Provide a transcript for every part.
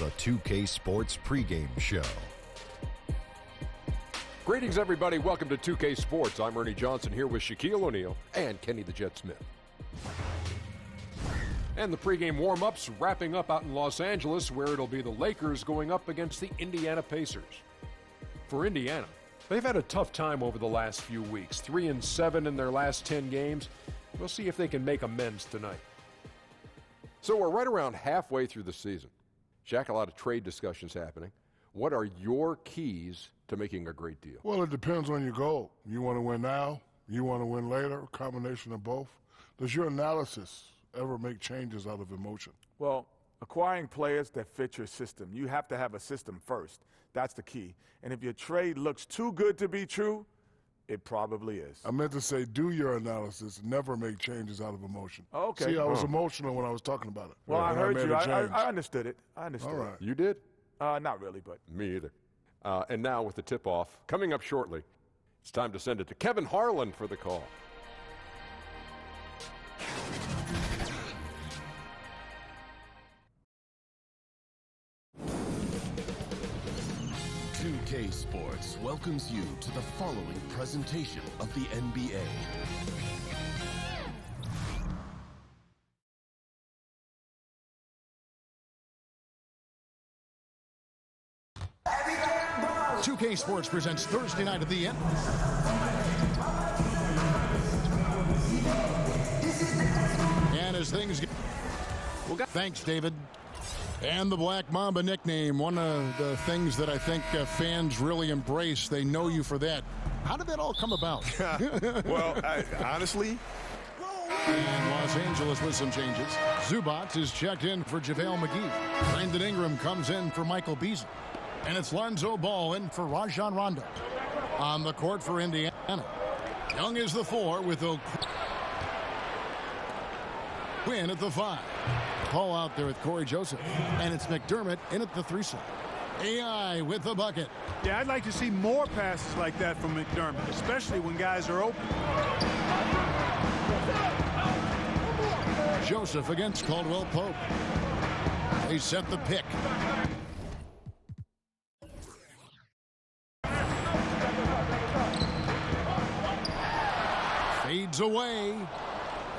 the 2K Sports pregame show. Greetings, everybody. Welcome to 2K Sports. I'm Ernie Johnson here with Shaquille O'Neal and Kenny the Jet Smith. And the pregame warm-ups wrapping up out in Los Angeles, where it'll be the Lakers going up against the Indiana Pacers. For Indiana, they've had a tough time over the last few weeks. 3-7 in their last 10 games. We'll see if they can make amends tonight. So we're right around halfway through the season. Shaq, a lot of trade discussions happening. What are your keys to making a great deal? Well, it depends on your goal. You want to win now? You want to win later? A combination of both? Does your analysis ever make changes out of emotion? Well, acquiring players that fit your system. You have to have a system first. That's the key. And if your trade looks too good to be true, it probably is. I meant to say, do your analysis, never make changes out of emotion. Okay. See, I was emotional when I was talking about it. Well, I heard you. I understood it. I understood All right. You did? Not really, but. Me either. And now with the tip-off, coming up shortly, it's time to send it to Kevin Harlan for the call. K Sports welcomes you to the following presentation of the NBA. K Sports presents Thursday Night of the End. And as things get... Thanks, David. And the Black Mamba nickname, one of the things that I think fans really embrace. They know you for that. How did that all come about? Well, honestly... And Los Angeles with some changes. Zubac is checked in for JaVale McGee. Brandon Ingram comes in for Michael Beasley. And it's Lonzo Ball in for Rajon Rondo. On the court for Indiana, Young is the 4 with O'Quinn at the 5. Paul out there with Corey Joseph. And it's McDermott in at the 3 slot. AI with the bucket. Yeah, I'd like to see more passes like that from McDermott, especially when guys are open. Joseph against Caldwell Pope. They set the pick. Fades away.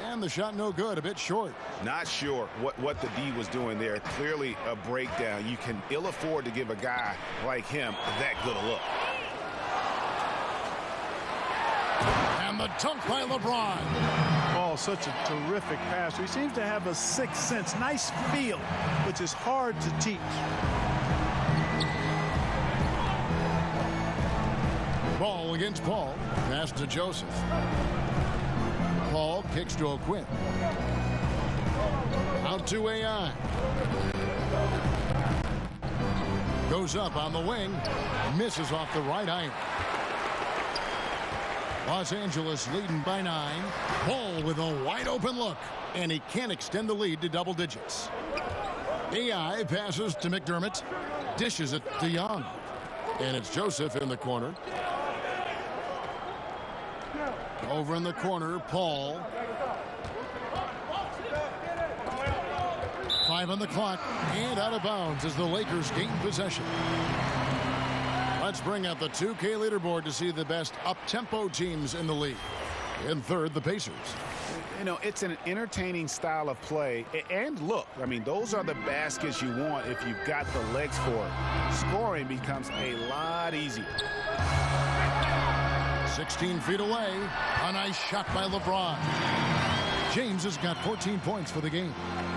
And the shot no good, a bit short. Not sure what the D was doing there. Clearly a breakdown. You can ill afford to give a guy like him that good a look. And the dunk by LeBron. Oh, such a terrific passer. He seems to have a sixth sense, nice feel, which is hard to teach. Ball against Paul. Pass to Joseph. Paul kicks to O'Quinn. Out to AI. Goes up on the wing. Misses off the right iron. Los Angeles leading by 9. Ball with a wide open look. And he can't extend the lead to double digits. AI passes to McDermott. Dishes it to Young. And it's Joseph in the corner. Over in the corner, Paul. 5 on the clock, and out of bounds as the Lakers gain possession. Let's bring out the 2K leaderboard to see the best up-tempo teams in the league. In third, the Pacers. You know, it's an entertaining style of play. And look, I mean, those are the baskets you want if you've got the legs for it. Scoring becomes a lot easier. 16 feet away. A nice shot by LeBron. James has got 14 points for the game.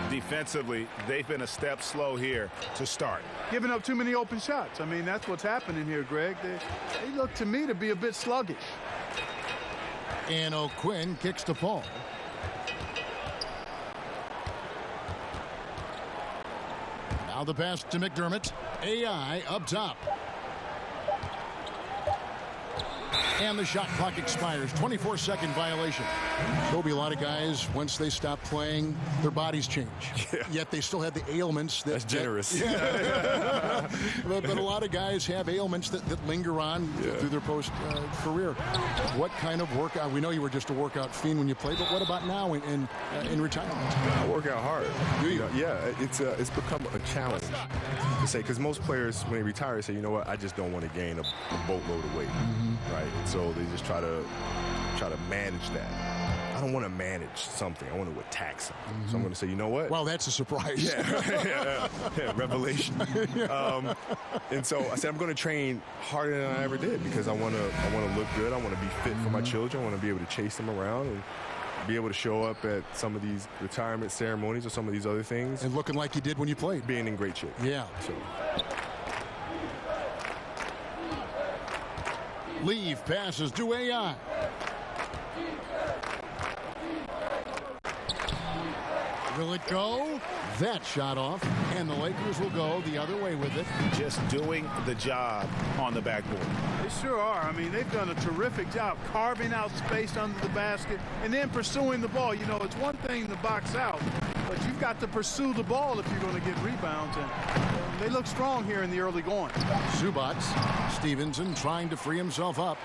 Defensively, they've been a step slow here to start. Giving up too many open shots. I mean, that's what's happening here, Greg. They look to me to be a bit sluggish. And O'Quinn kicks to Paul. Now the pass to McDermott. AI up top. And the shot clock expires. 24-second violation. Kobe, a lot of guys, once they stop playing, their bodies change. Yeah. Yet they still have the ailments. That's generous. But a lot of guys have ailments that linger on through their post-career. What kind of workout? We know you were just a workout fiend when you played, but what about now in retirement? I work out hard. Do you? Yeah, it's become a challenge to say, because most players, when they retire, say, you know what, I just don't want to gain a boatload of weight, right? And so they just try to manage that. I don't want to manage something. I want to attack something. So I'm going to say, you know what? Well, that's a surprise. Yeah, revelation. And so I said, I'm going to train harder than I ever did, because I want to look good. I want to be fit for my children. I want to be able to chase them around and be able to show up at some of these retirement ceremonies or some of these other things. And looking like you did when you played. Being in great shape. Yeah. So. Leave passes to AI. Will it go? That shot off, and the Lakers will go the other way with it. Just doing the job on the backboard. They sure are. I mean, they've done a terrific job carving out space under the basket and then pursuing the ball. You know, it's one thing to box out, but you've got to pursue the ball if you're going to get rebounds. And they look strong here in the early going. Zubac, Stevenson trying to free himself up.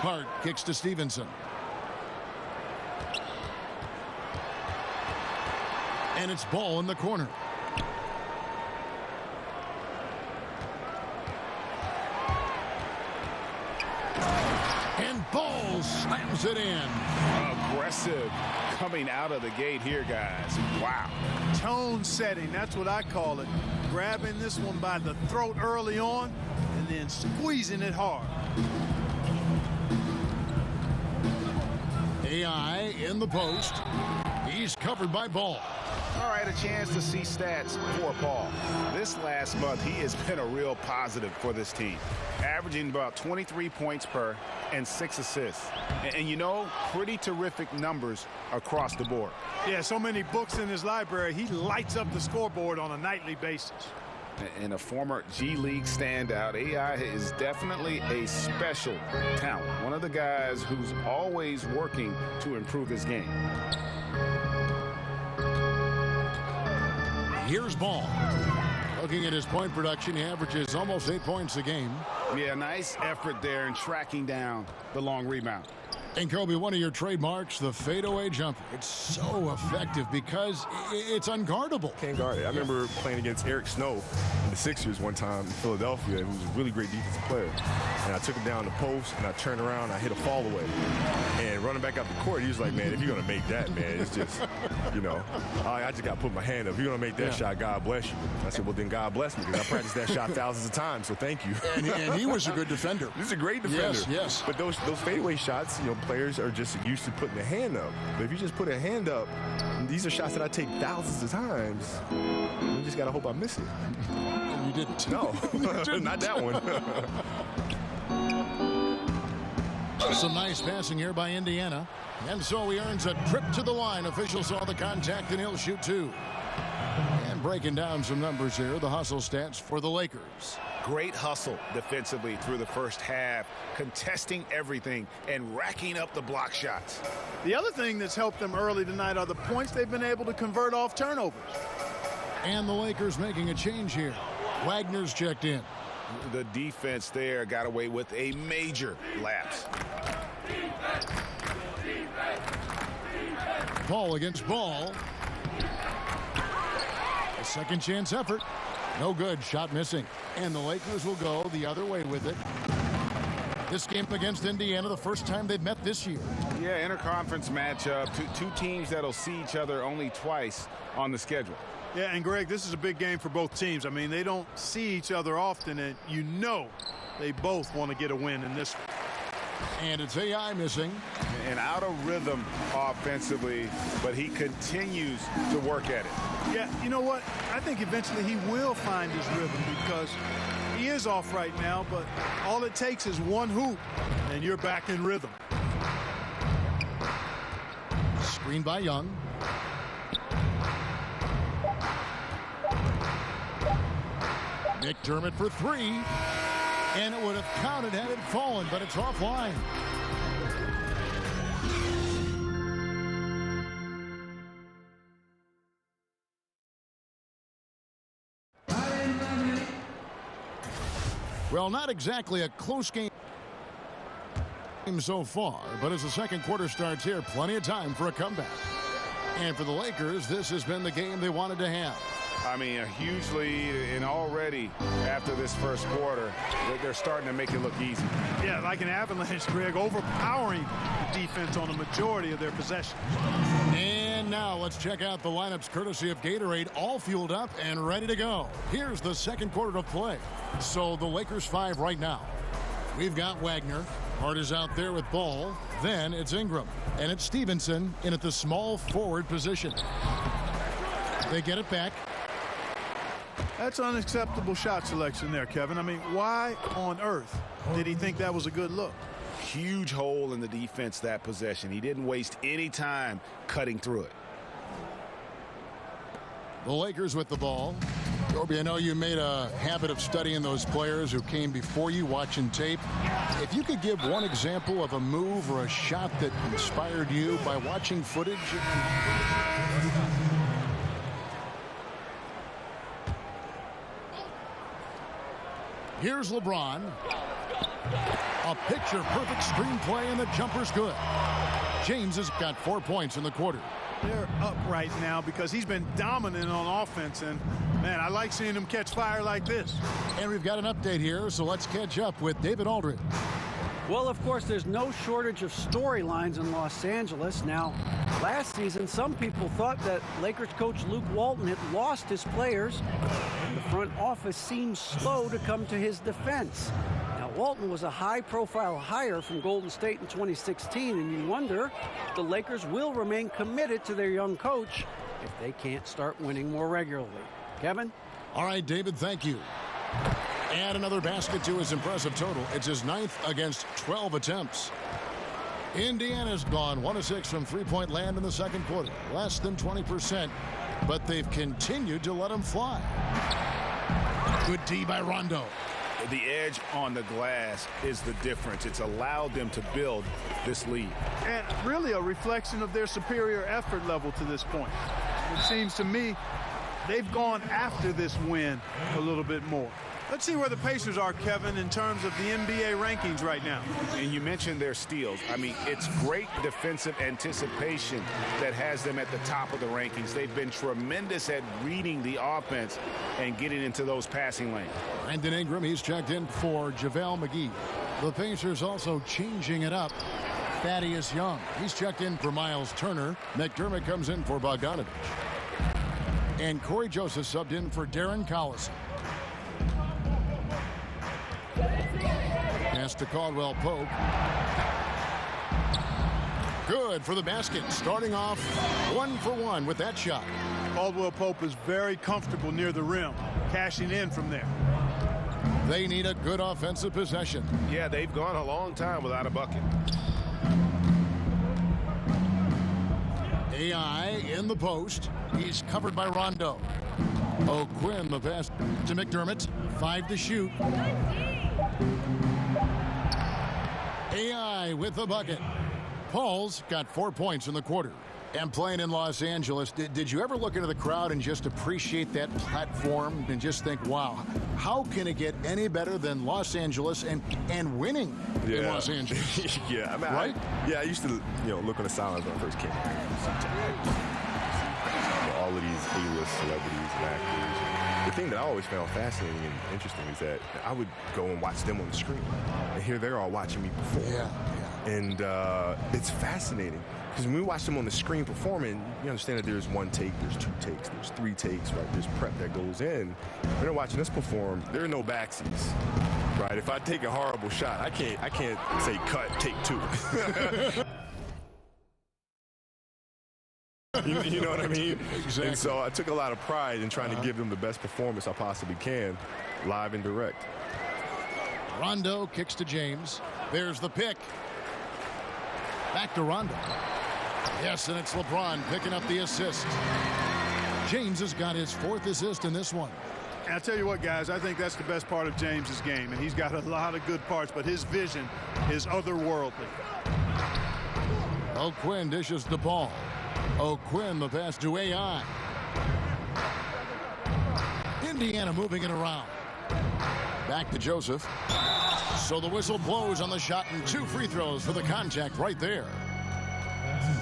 Hart kicks to Stevenson. And it's Ball in the corner. And Ball slams it in. Aggressive coming out of the gate here, guys. Wow. Tone setting, that's what I call it. Grabbing this one by the throat early on and then squeezing it hard. AI in the post. He's covered by Ball. All right, a chance to see stats for Paul. This last month, he has been a real positive for this team, averaging about 23 points per and 6 assists. And you know, pretty terrific numbers across the board. Yeah, so many books in his library. He lights up the scoreboard on a nightly basis. And a former G League standout, AI is definitely a special talent. One of the guys who's always working to improve his game. Here's Ball. Looking at his point production, he averages almost 8 points a game. Yeah, nice effort there in tracking down the long rebound. And Kobe, one of your trademarks, the fadeaway jumper. It's so effective because it's unguardable. Can't guard it. I remember playing against Eric Snow in the Sixers one time in Philadelphia, who was a really great defensive player. And I took him down the post, and I turned around, and I hit a fall away. And running back up the court, he was like, man, if you're going to make that, man, it's just, you know, I just got to put my hand up. If you're going to make that shot, God bless you. I said, well, then God bless me, because I practiced that shot thousands of times, so thank you. And he was a good defender. He's a great defender. Yes. But those fadeaway shots, you know, players are just used to putting a hand up. But if you just put a hand up, these are shots that I take thousands of times. You just got to hope I miss it. You didn't. No, not that one. Some nice passing here by Indiana. And so he earns a trip to the line. Officials saw the contact, and he'll shoot two. And breaking down some numbers here, the hustle stats for the Lakers. Great hustle defensively through the first half, contesting everything and racking up the block shots. The other thing that's helped them early tonight are the points they've been able to convert off turnovers. And the Lakers making a change here. Wagner's checked in. The defense there got away with a major lapse. Ball against Ball. A second chance effort. No good. Shot missing. And the Lakers will go the other way with it. This game against Indiana, the first time they've met this year. Yeah, interconference matchup. Two teams that'll see each other only twice on the schedule. Yeah, and Greg, this is a big game for both teams. I mean, they don't see each other often, and you know they both want to get a win in this one. And it's AI missing. And out of rhythm offensively, but he continues to work at it. Yeah, you know what? I think eventually he will find his rhythm because he is off right now, but all it takes is one hoop, and you're back in rhythm. Screen by Young. McDermott for three. And it would have counted had it fallen, but it's offline. Well, not exactly a close game so far, but as the second quarter starts here, plenty of time for a comeback. And for the Lakers, this has been the game they wanted to have. I mean, a huge lead, and already after this first quarter, they're starting to make it look easy. Yeah, like an avalanche, Greg, overpowering the defense on the majority of their possessions. And now let's check out the lineups courtesy of Gatorade, all fueled up and ready to go. Here's the second quarter of play. So the Lakers 5 right now. We've got Wagner. Hart is out there with ball. Then it's Ingram. And it's Stevenson in at the small forward position. They get it back. That's unacceptable shot selection there, Kevin. I mean, why on earth did he think that was a good look? Huge hole in the defense that possession. He didn't waste any time cutting through it. The Lakers with the ball. Corby, I know you made a habit of studying those players who came before you, watching tape. If you could give one example of a move or a shot that inspired you by watching footage. Here's LeBron. A picture-perfect screenplay, and the jumper's good. James has got 4 points in the quarter. They're up right now because he's been dominant on offense, and man, I like seeing him catch fire like this. And we've got an update here, so let's catch up with David Aldridge. Well, of course, there's no shortage of storylines in Los Angeles. Now, last season, some people thought that Lakers coach Luke Walton had lost his players, and the front office seems slow to come to his defense. Now, Walton was a high-profile hire from Golden State in 2016, and you wonder if the Lakers will remain committed to their young coach if they can't start winning more regularly. Kevin? All right, David, thank you. Add another basket to his impressive total. It's his 9th against 12 attempts. Indiana's gone 1 of 6 from three-point land in the second quarter. Less than 20%, but they've continued to let him fly. Good D by Rondo. The edge on the glass is the difference. It's allowed them to build this lead. And really a reflection of their superior effort level to this point. It seems to me they've gone after this win a little bit more. Let's see where the Pacers are, Kevin, in terms of the NBA rankings right now. And you mentioned their steals. I mean, it's great defensive anticipation that has them at the top of the rankings. They've been tremendous at reading the offense and getting into those passing lanes. Brandon Ingram, he's checked in for JaVale McGee. The Pacers also changing it up. Thaddeus Young, he's checked in for Miles Turner. McDermott comes in for Bogdanovich. And Corey Joseph subbed in for Darren Collison. Pass to Caldwell Pope. Good for the basket. Starting off 1 for 1 with that shot. Caldwell Pope is very comfortable near the rim, cashing in from there. They need a good offensive possession. Yeah, they've gone a long time without a bucket. AI in the post. He's covered by Rondo. O'Quinn, the pass to McDermott. 5 to shoot. AI with the bucket. Paul's got 4 points in the quarter. And playing in Los Angeles, did you ever look into the crowd and just appreciate that platform and just think, wow, how can it get any better than Los Angeles and winning in Los Angeles? Yeah, I mean, right? I used to, look on the sidelines when I first came here. All of these A-list celebrities and actors. The thing that I always found fascinating and interesting is that I would go and watch them on the screen, and here they're all watching me perform. Yeah. And it's fascinating. Because when we watch them on the screen performing, you understand that there's 1 take, there's 2 takes, there's 3 takes, right? There's prep that goes in. When they're watching us perform, there are no backsies, right? If I take a horrible shot, I can't say cut, take 2. You know what I mean? Exactly. And so I took a lot of pride in trying to give them the best performance I possibly can, live and direct. Rondo kicks to James. There's the pick. Back to Rondo. Yes, and it's LeBron picking up the assist. James has got his 4th assist in this one. And I tell you what, guys, I think that's the best part of James's game, and he's got a lot of good parts, but his vision is otherworldly. O'Quinn dishes the ball. O'Quinn the pass to AI. Indiana moving it around. Back to Joseph. So the whistle blows on the shot and 2 free throws for the contact right there.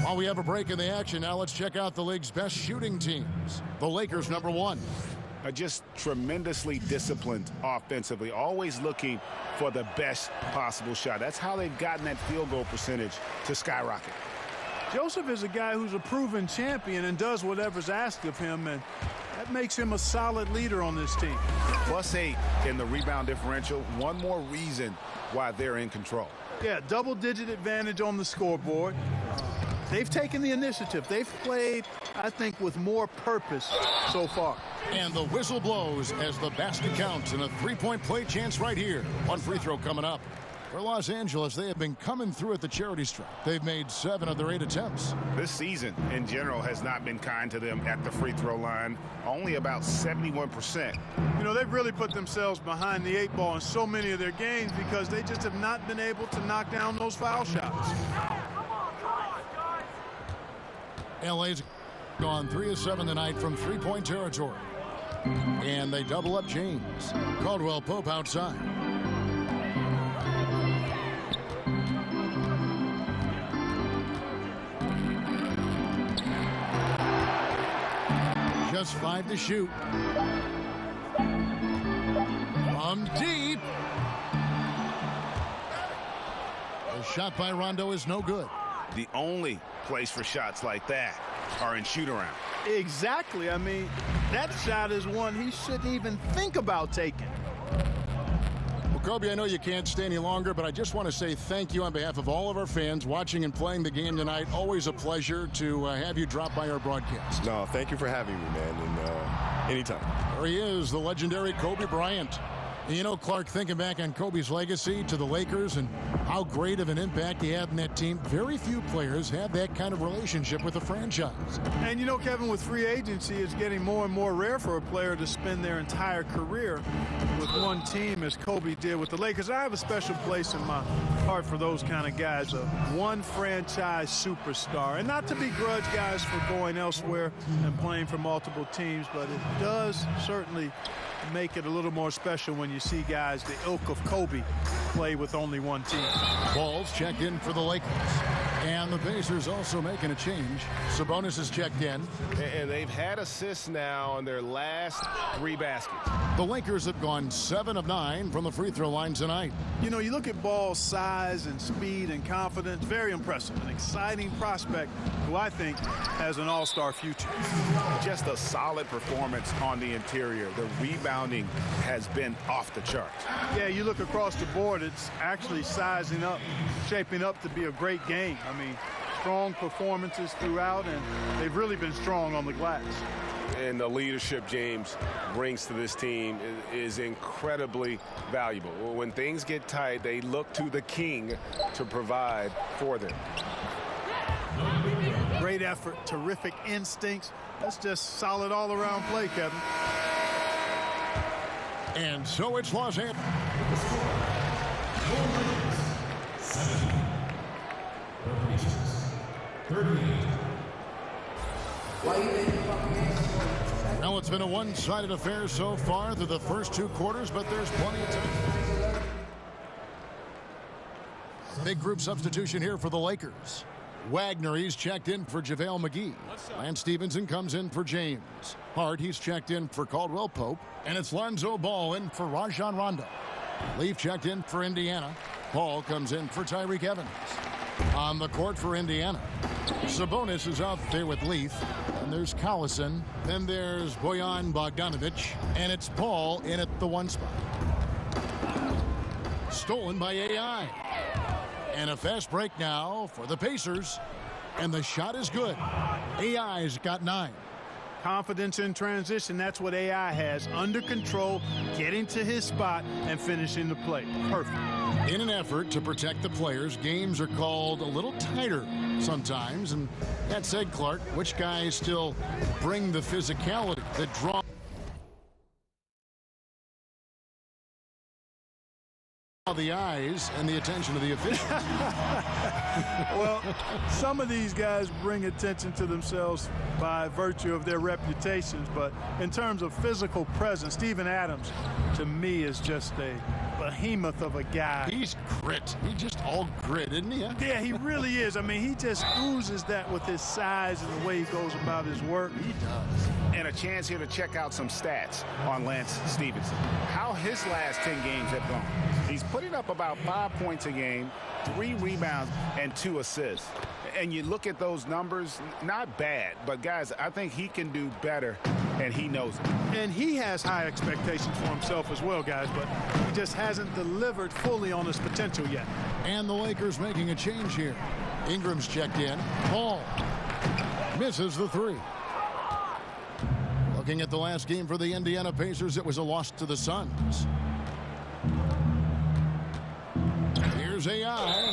While we have a break in the action, now let's check out the league's best shooting teams. The Lakers, number 1. Are just tremendously disciplined offensively, always looking for the best possible shot. That's how they've gotten that field goal percentage to skyrocket. Joseph is a guy who's a proven champion and does whatever's asked of him, and that makes him a solid leader on this team. +8 in the rebound differential. One more reason why they're in control. Yeah, double-digit advantage on the scoreboard. They've taken the initiative. They've played, I think, with more purpose so far. And the whistle blows as the basket counts and a 3-point play chance right here. 1 free throw coming up. For Los Angeles, they have been coming through at the charity stripe. They've made 7 of their 8 attempts. This season, in general, has not been kind to them at the free throw line. Only about 71%. You know, they've really put themselves behind the 8 ball in so many of their games because they just have not been able to knock down those foul shots. LA's gone 3 of 7 tonight from 3-point territory. And they double up James. Caldwell Pope outside. Just 5 to shoot. From deep. The shot by Rondo is no good. The only place for shots like that are in shoot-around. Exactly. I mean, that shot is one he shouldn't even think about taking. Well, Kobe, I know you can't stay any longer, but I just want to say thank you on behalf of all of our fans watching and playing the game tonight. Always a pleasure to have you drop by our broadcast. No, thank you for having me, man, and anytime. There he is, the legendary Kobe Bryant. You know, Clark, thinking back on Kobe's legacy to the Lakers and how great of an impact he had in that team, very few players have that kind of relationship with a franchise. And you know, Kevin, with free agency, it's getting more and more rare for a player to spend their entire career with one team as Kobe did with the Lakers. I have a special place in my heart for those kind of guys, a one franchise superstar. And not to begrudge guys for going elsewhere and playing for multiple teams, but it does certainly make it a little more special when you see guys the ilk of Kobe play with only one team. Ball's checked in for the Lakers. And the Pacers also making a change. Sabonis is checked in. And they've had assists now on their last 3 baskets. The Lakers have gone 7 of 9 from the free throw line tonight. You know, you look at Ball's size and speed and confidence, very impressive. An exciting prospect who I think has an all-star future. Just a solid performance on the interior. The rebounding has been off the charts. Yeah, you look across the board, it's actually sizing up, shaping up to be a great game. I mean, strong performances throughout, and they've really been strong on the glass. And the leadership James brings to this team is incredibly valuable. When things get tight, they look to the king to provide for them. Great effort, terrific instincts. That's just solid all-around play, Kevin. And so it's Los Angeles. Well, it's been a one-sided affair so far through the first 2 quarters, but there's plenty of time. Big group substitution here for the Lakers. Wagner, he's checked in for JaVale McGee. Lance Stevenson comes in for James. Hart, he's checked in for Caldwell Pope. And it's Lonzo Ball in for Rajon Rondo. Leaf checked in for Indiana. Paul comes in for Tyreke Evans. On the court for Indiana, Sabonis is out there with Leaf. And there's Collison. Then there's Bojan Bogdanovic. And it's Paul in at the 1 spot. Stolen by AI. And a fast break now for the Pacers. And the shot is good. AI's got 9. Confidence in transition, that's what AI has. Under control, getting to his spot, and finishing the play. Perfect. In an effort to protect the players, games are called a little tighter sometimes. And that said, Clark, which guys still bring the physicality that draw the eyes and the attention of the officials. Well, some of these guys bring attention to themselves by virtue of their reputations, but in terms of physical presence, Steven Adams, to me, is just a behemoth of a guy. He's grit. He's just all grit, isn't he? Yeah, he really is. I mean, he just oozes that with his size and the way he goes about his work. He does. And a chance here to check out some stats on Lance Stevenson. How his last 10 games have gone. He's putting up about 5 points a game, 3 rebounds, and 2 assists. And you look at those numbers, not bad. But, guys, I think he can do better, and he knows it. And he has high expectations for himself as well, guys, but he just hasn't delivered fully on his potential yet. And the Lakers making a change here. Ingram's checked in. Ball misses the 3. Looking at the last game for the Indiana Pacers, it was a loss to the Suns. Here's AI.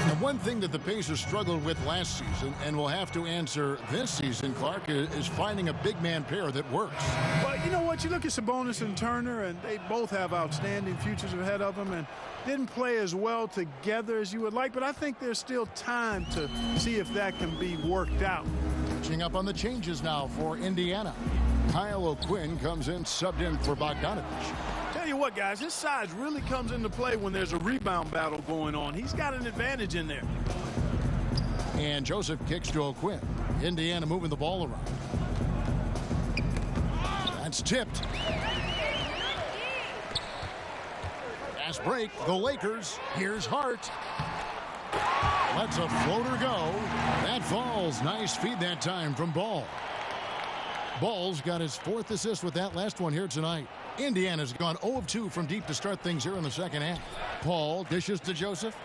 And one thing that the Pacers struggled with last season and will have to answer this season, Clark, is finding a big man pair that works. But you know what? You look at Sabonis and Turner, and they both have outstanding futures ahead of them and didn't play as well together as you would like. But I think there's still time to see if that can be worked out. Catching up on the changes now for Indiana. Kyle O'Quinn comes in, subbed in for Bogdanovich. Tell you what, guys, his size really comes into play when there's a rebound battle going on. He's got an advantage in there. And Joseph kicks to O'Quinn. Indiana moving the ball around. That's tipped. Fast break, the Lakers. Here's Hart. Lets a floater go. That falls. Nice feed that time from Ball. Ball's got his 4th assist with that last one here tonight. Indiana's gone 0 of 2 from deep to start things here in the second half. Paul dishes to Joseph.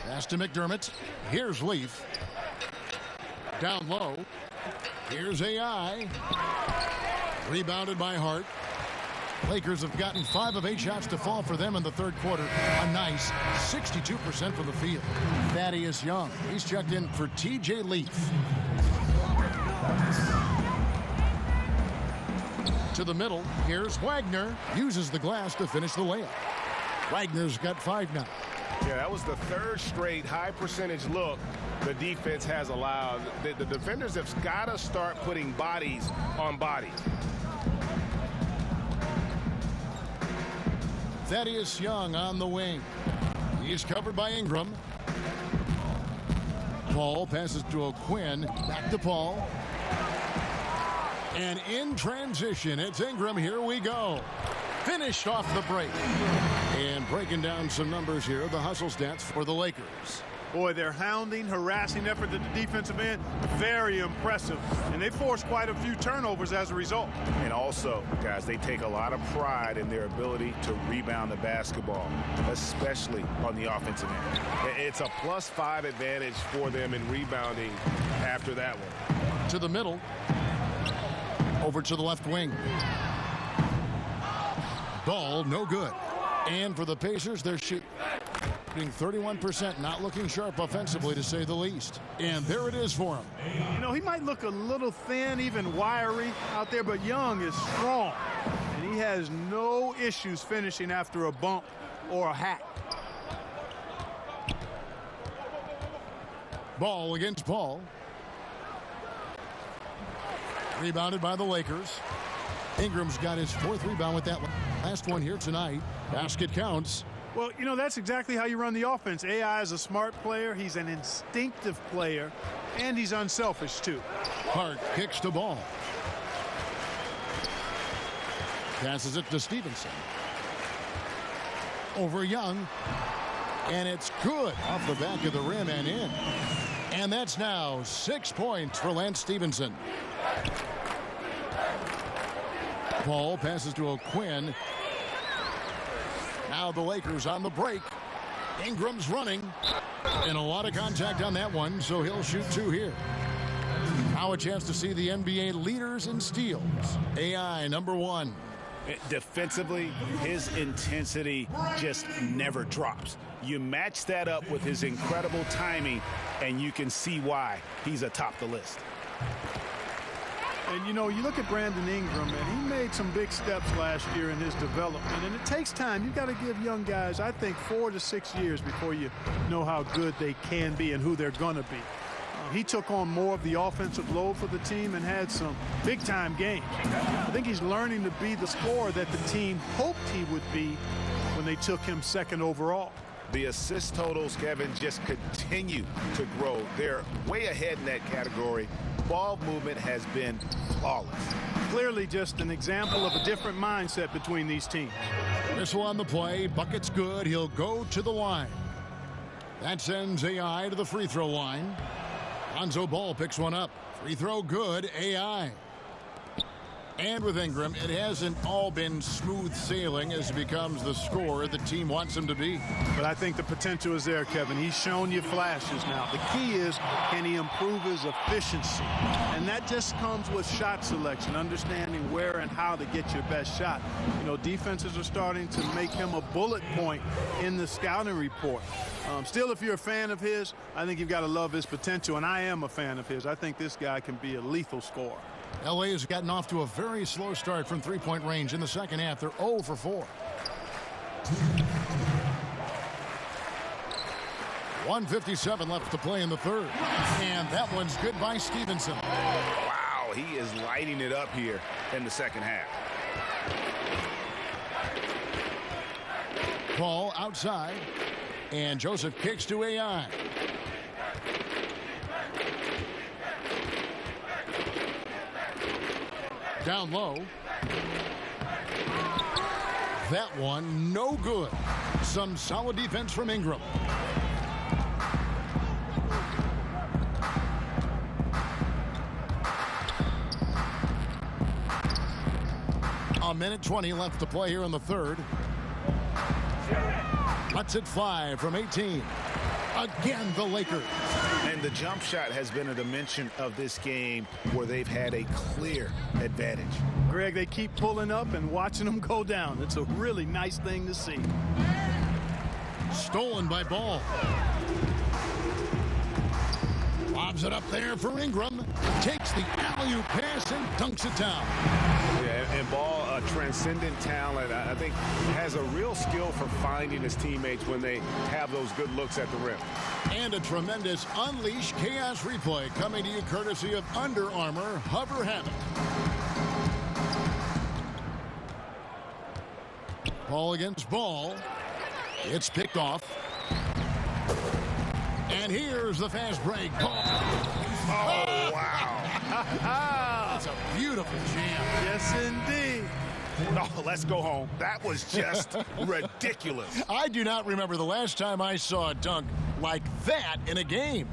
Pass to McDermott. Here's Leaf. Down low. Here's AI. Rebounded by Hart. Lakers have gotten 5 of 8 shots to fall for them in the third quarter. A nice 62% from the field. Thaddeus Young. He's checked in for TJ Leaf. To the middle. Here's Wagner. Uses the glass to finish the layup. Wagner's got 5 now. Yeah, that was the 3rd straight high percentage look the defense has allowed. The defenders have got to start putting bodies on bodies. Thaddeus Young on the wing. He's covered by Ingram. Paul passes to O'Quinn. Back to Paul. And in transition, it's Ingram. Here we go. Finished off the break. And breaking down some numbers here, the hustle stats for the Lakers. Boy, their hounding, harassing effort at the defensive end, very impressive. And they forced quite a few turnovers as a result. And also, guys, they take a lot of pride in their ability to rebound the basketball, especially on the offensive end. It's a +5 advantage for them in rebounding after that one. To the middle. Over to the left wing. Ball, no good. And for the Pacers, they're shooting 31%, not looking sharp offensively, to say the least. And there it is for him. You know, he might look a little thin, even wiry out there, but Young is strong. And he has no issues finishing after a bump or a hack. Ball against Paul. Rebounded by the Lakers. Ingram's got his 4th rebound with that last one here tonight. Basket counts. Well, you know, that's exactly how you run the offense. AI is a smart player. He's an instinctive player, and he's unselfish, too. Hart kicks the ball. Passes it to Stevenson. Over Young. And it's good off the back of the rim and in. And that's now 6 points for Lance Stevenson. Paul passes to O'Quinn. Now the Lakers on the break. Ingram's running. And a lot of contact on that one, so he'll shoot 2 here. Now a chance to see the NBA leaders in steals. AI number 1. Defensively, his intensity just never drops. You match that up with his incredible timing, and you can see why he's atop the list. And, you know, you look at Brandon Ingram, and he made some big steps last year in his development. And it takes time. You've got to give young guys, I think, 4 to 6 years before you know how good they can be and who they're going to be. He took on more of the offensive load for the team and had some big-time games. I think he's learning to be the scorer that the team hoped he would be when they took him second overall. The assist totals, Kevin, just continue to grow. They're way ahead in that category. Ball movement has been flawless. Clearly just an example of a different mindset between these teams. Whistle on the play. Bucket's good. He'll go to the line. That sends AI to the free throw line. Lonzo Ball picks one up. Free throw good. AI. And with Ingram, it hasn't all been smooth sailing as he becomes the scorer the team wants him to be. But I think the potential is there, Kevin. He's shown you flashes now. The key is, can he improve his efficiency? And that just comes with shot selection, understanding where and how to get your best shot. You know, defenses are starting to make him a bullet point in the scouting report. Still, if you're a fan of his, I think you've got to love his potential, and I am a fan of his. I think this guy can be a lethal scorer. LA has gotten off to a very slow start from three-point range in the second half. They're 0 for 4. 1:57 left to play in the third. And that one's good by Stevenson. Wow, he is lighting it up here in the second half. Ball outside. And Joseph kicks to AI. Down low. That one no good. Some solid defense from Ingram. A minute 20 left to play here in the third. Lets it fly from 18. Again, the Lakers. And the jump shot has been a dimension of this game where they've had a clear advantage. Greg, they keep pulling up and watching them go down. It's a really nice thing to see. Stolen by Ball. Lobs it up there for Ingram. Takes the alley-oop pass and dunks it down. Yeah, and Ball, a transcendent talent. I think has a real skill for finding his teammates when they have those good looks at the rim. And a tremendous Unleash Chaos replay coming to you courtesy of Under Armour Hover Habit. Ball against Ball. It's picked off. And here's the fast break. Ball. Oh, wow. That's a beautiful jam. Yes, indeed. Oh, let's go home. That was just ridiculous. I do not remember the last time I saw a dunk like that in a game.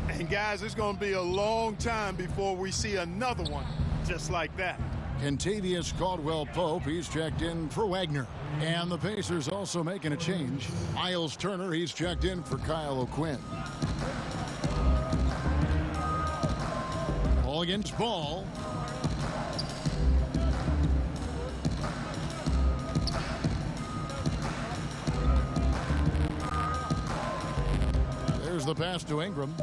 And, guys, it's going to be a long time before we see another one just like that. Kentavious Caldwell-Pope, he's checked in for Wagner. And the Pacers also making a change. Miles Turner, he's checked in for Kyle O'Quinn. Ball against Ball. There's the pass to Ingram.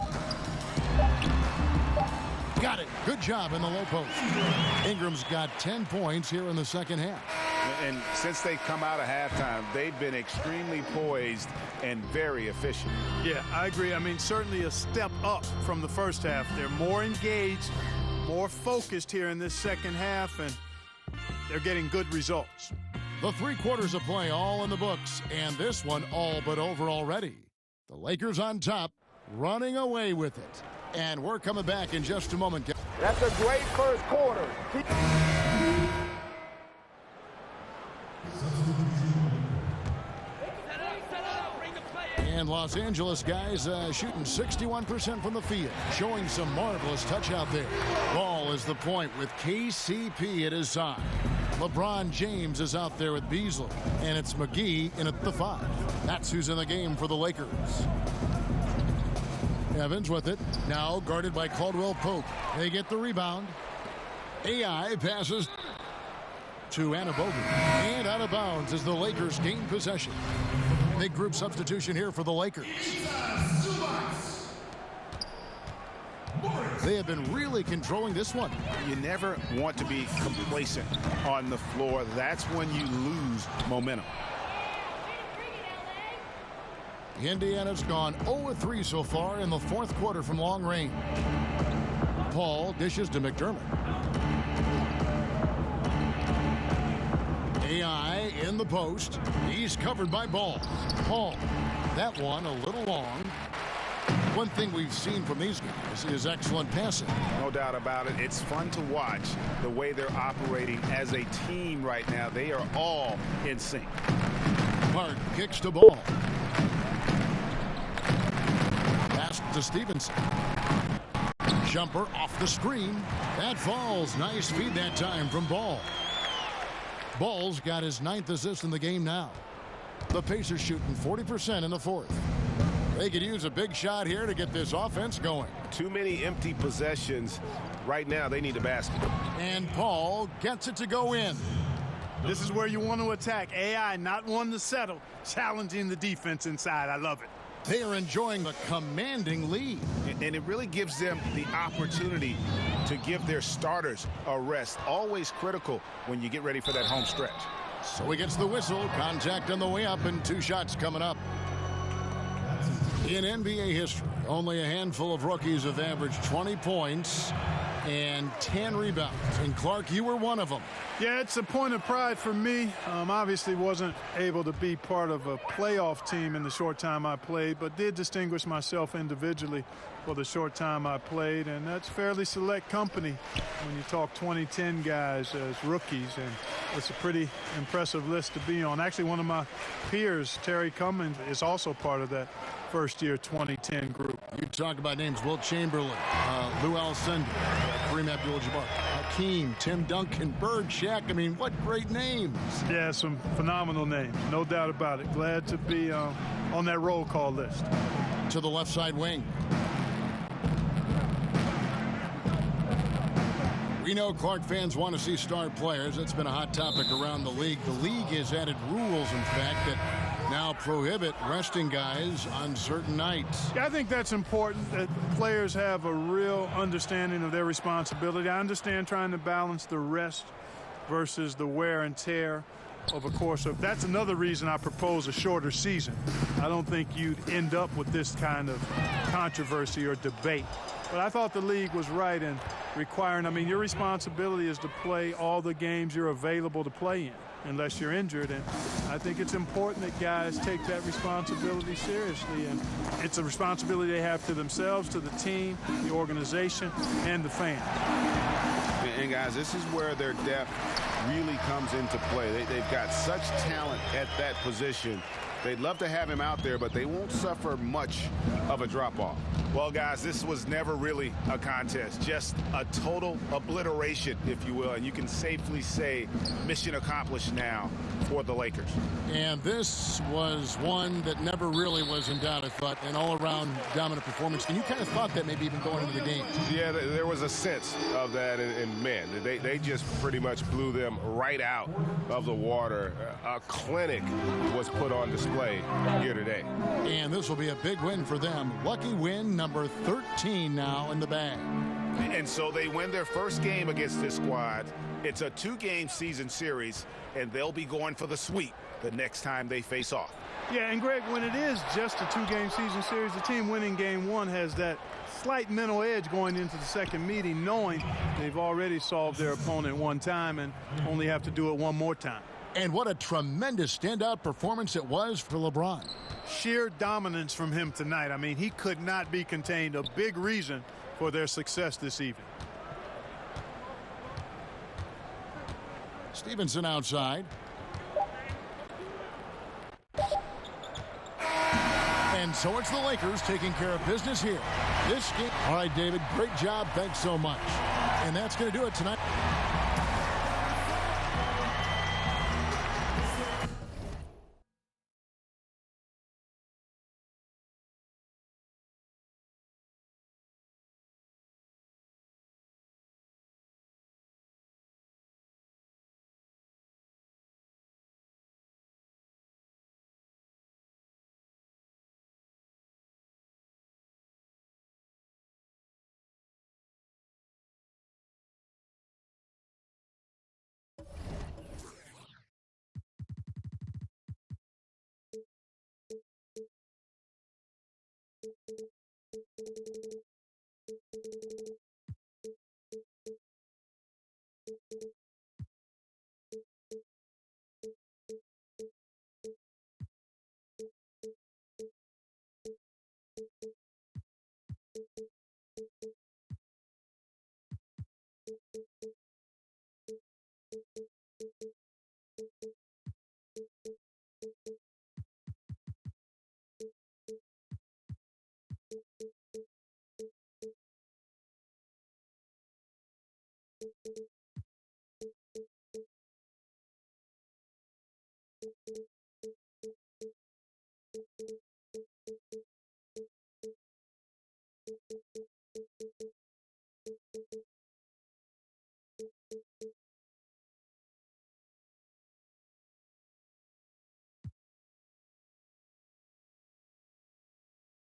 Got it. Good job in the low post. Ingram's got 10 points here in the second half. And since they come out of halftime, they've been extremely poised and very efficient. Yeah, I agree. I mean, certainly a step up from the first half. They're more engaged, more focused here in this second half, and they're getting good results. The 3 quarters of play all in the books, and this one all but over already. The Lakers on top, running away with it. And we're coming back in just a moment. That's a great first quarter. And Los Angeles guys shooting 61% from the field, showing some marvelous touch out there. Ball is the point with KCP at his side. LeBron James is out there with Beasley, and it's McGee in at the 5. That's who's in the game for the Lakers. Evans with it, now guarded by Caldwell-Pope. They get the rebound. AI passes to Anunoby, and out of bounds as the Lakers gain possession. Big group substitution here for the Lakers. They have been really controlling this one. You never want to be complacent on the floor. That's when you lose momentum. Indiana's gone 0-3 so far in the fourth quarter from long range. Paul dishes to McDermott. AI in the post. He's covered by Ball. Paul, that one a little long. One thing we've seen from these guys is excellent passing. No doubt about it. It's fun to watch the way they're operating as a team right now. They are all in sync. Clark kicks the ball. Pass to Stevenson. Jumper off the screen. That falls. Nice feed that time from Ball. Ball's got his 9th assist in the game now. The Pacers shooting 40% in the fourth. They could use a big shot here to get this offense going. Too many empty possessions. Right now, they need a basket. And Paul gets it to go in. This is where you want to attack. AI not one to settle. Challenging the defense inside. I love it. They are enjoying the commanding lead. And it really gives them the opportunity to give their starters a rest. Always critical when you get ready for that home stretch. So he gets the whistle. Contact on the way up and 2 shots coming up. In NBA history, only a handful of rookies have averaged 20 points and 10 rebounds. And Clark, you were one of them. Yeah, it's a point of pride for me. Obviously wasn't able to be part of a playoff team in the short time I played, but did distinguish myself individually for the short time I played, and that's fairly select company when you talk 2010 guys as rookies, and it's a pretty impressive list to be on. Actually, one of my peers, Terry Cummins, is also part of that first-year 2010 group. You talk about names: Wilt Chamberlain, Lou Alcindor, Kareem Abdul-Jabbar, Hakeem, Tim Duncan, Bird, Shaq. I mean, what great names. Yeah, some phenomenal names, no doubt about it. Glad to be on that roll call list. To the left side wing. We know Clark fans want to see star players. It's been a hot topic around the league. The league has added rules, in fact, that now prohibit resting guys on certain nights. Yeah, I think that's important, that players have a real understanding of their responsibility. I understand trying to balance the rest versus the wear and tear of a course. That's another reason I propose a shorter season. I don't think you'd end up with this kind of controversy or debate. But I thought the league was right in requiring, I mean, your responsibility is to play all the games you're available to play in, unless you're injured. And I think it's important that guys take that responsibility seriously. And it's a responsibility they have to themselves, to the team, the organization, and the fans. And guys, this is where their depth really comes into play. They've got such talent at that position. They'd love to have him out there, but they won't suffer much of a drop-off. Well, guys, this was never really a contest, just a total obliteration, if you will. And you can safely say mission accomplished now for the Lakers. And this was one that never really was in doubt, I thought, an all-around dominant performance. And you kind of thought that maybe even going into the game. Yeah, there was a sense of that, and man, they just pretty much blew them right out of the water. A clinic was put on display here today. And this will be a big win for them. Lucky win number 13 now in the bag. And so they win their first game against this squad. It's a 2-game season series, and they'll be going for the sweep the next time they face off. Yeah, and Greg, when it is just a 2-game season series, the team winning game 1 has that slight mental edge going into the second meeting, knowing they've already solved their opponent one time and only have to do it one more time. And what a tremendous standout performance it was for LeBron. Sheer dominance from him tonight. I mean, he could not be contained. A big reason for their success this evening. Stevenson outside. And so it's the Lakers taking care of business here. This game. All right, David, great job. Thanks so much. And that's going to do it tonight.